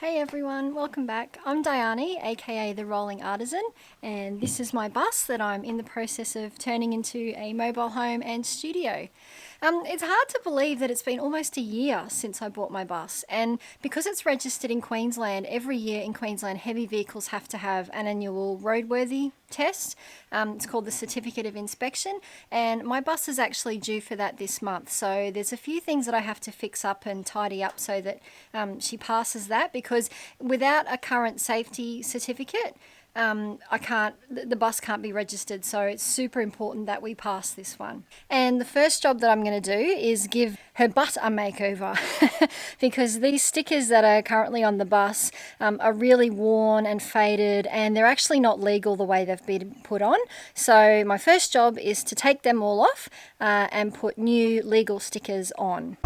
Hey everyone, welcome back. I'm Diani, aka the Rolling Artisan, and this is my bus that I'm in the process of turning into a mobile home and studio. It's hard to believe that it's been almost a year since I bought my bus, and because it's registered in Queensland, every year in Queensland heavy vehicles have to have an annual roadworthy test. It's called the Certificate of Inspection, and my bus is actually due for that this month. So there's a few things that I have to fix up and tidy up so that she passes that, because without a current safety certificate, the bus can't be registered, so it's super important that we pass this one. And the first job that I'm going to do is give her butt a makeover because these stickers that are currently on the bus are really worn and faded, and they're actually not legal the way they've been put on. So my first job is to take them all off and put new legal stickers on.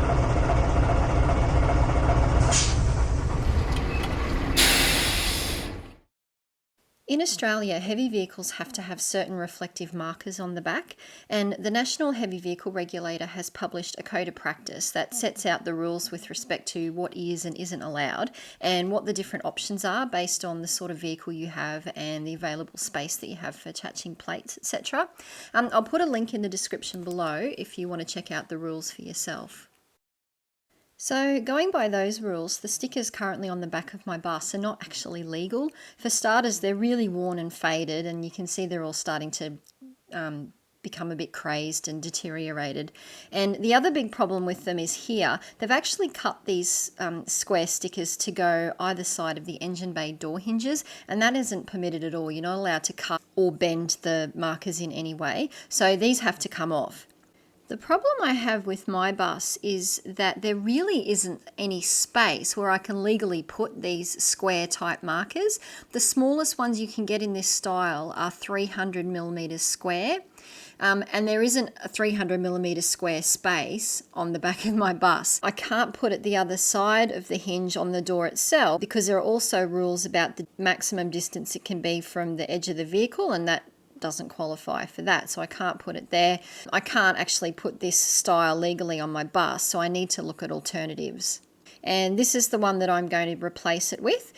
In Australia, heavy vehicles have to have certain reflective markers on the back, and the National Heavy Vehicle Regulator has published a code of practice that sets out the rules with respect to what is and isn't allowed and what the different options are based on the sort of vehicle you have and the available space that you have for attaching plates, etc. I'll put a link in the description below if you want to check out the rules for yourself. So going by those rules, the stickers currently on the back of my bus are not actually legal. For starters, they're really worn and faded, and you can see they're all starting to become a bit crazed and deteriorated. And the other big problem with them is here. They've actually cut these square stickers to go either side of the engine bay door hinges, and that isn't permitted at all. You're not allowed to cut or bend the markers in any way, so these have to come off. The problem I have with my bus is that there really isn't any space where I can legally put these square type markers. The smallest ones you can get in this style are 300 millimeters square, and there isn't a 300 millimeter square space on the back of my bus. I can't put it the other side of the hinge on the door itself because there are also rules about the maximum distance it can be from the edge of the vehicle, and that doesn't qualify for that, so I can't put it there. I can't actually put this style legally on my bus, so I need to look at alternatives. And this is the one that I'm going to replace it with.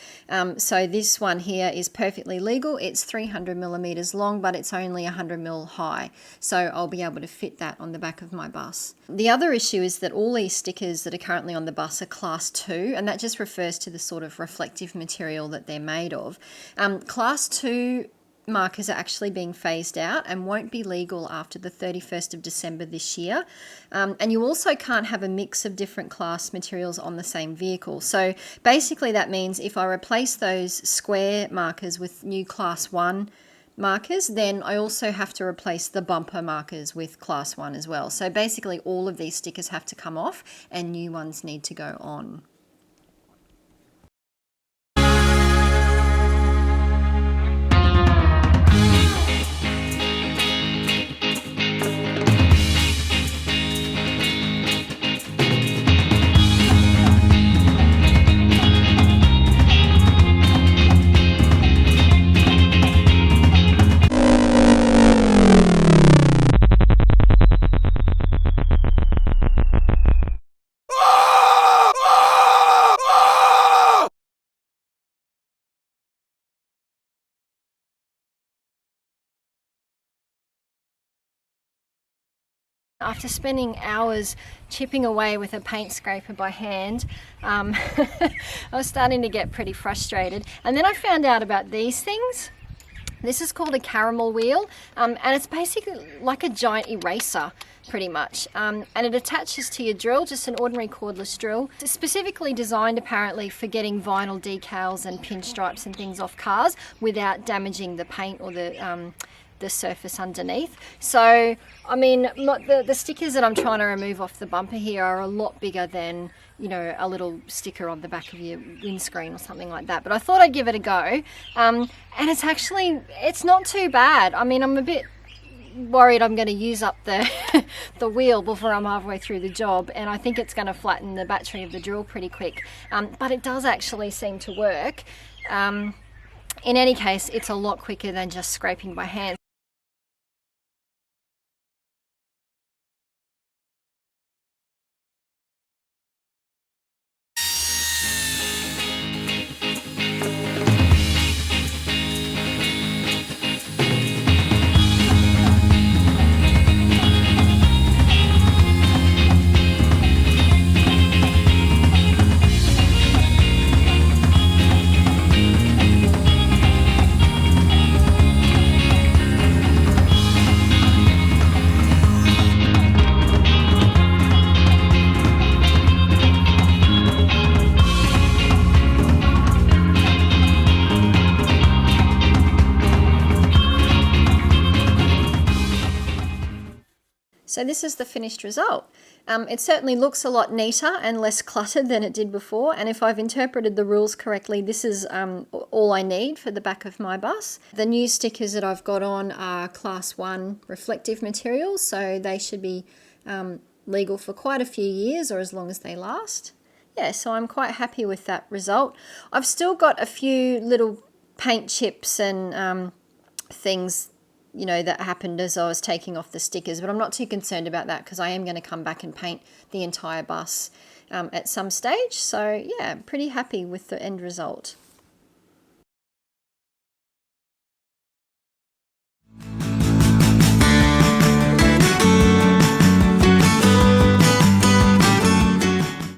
So this one here is perfectly legal. It's 300 millimeters long, but it's only 100 mil high. So I'll be able to fit that on the back of my bus. The other issue is that all these stickers that are currently on the bus are class 2, and that just refers to the sort of reflective material that they're made of. Class 2 markers are actually being phased out and won't be legal after the 31st of December this year. And you also can't have a mix of different class materials on the same vehicle. So basically that means if I replace those square markers with new class 1 markers, then I also have to replace the bumper markers with class 1 as well. So basically all of these stickers have to come off and new ones need to go on. After spending hours chipping away with a paint scraper by hand, I was starting to get pretty frustrated. And then I found out about these things. This is called a caramel wheel, and it's basically like a giant eraser, pretty much. And it attaches to your drill, just an ordinary cordless drill. It's specifically designed apparently for getting vinyl decals and pinstripes and things off cars without damaging the paint or the surface underneath. So I mean, the stickers that I'm trying to remove off the bumper here are a lot bigger than, you know, a little sticker on the back of your windscreen or something like that, but I thought I'd give it a go. And it's not too bad. I mean, I'm a bit worried I'm going to use up the the wheel before I'm halfway through the job, and I think it's going to flatten the battery of the drill pretty quick, but it does actually seem to work. In any case, it's a lot quicker than just scraping by hand. So this is the finished result. It certainly looks a lot neater and less cluttered than it did before, and if I've interpreted the rules correctly, this is all I need for the back of my bus. The new stickers that I've got on are Class 1 reflective materials, so they should be legal for quite a few years, or as long as they last. Yeah, so I'm quite happy with that result. I've still got a few little paint chips and things, you know, that happened as I was taking off the stickers, but I'm not too concerned about that because I am going to come back and paint the entire bus at some stage. So yeah, I'm pretty happy with the end result.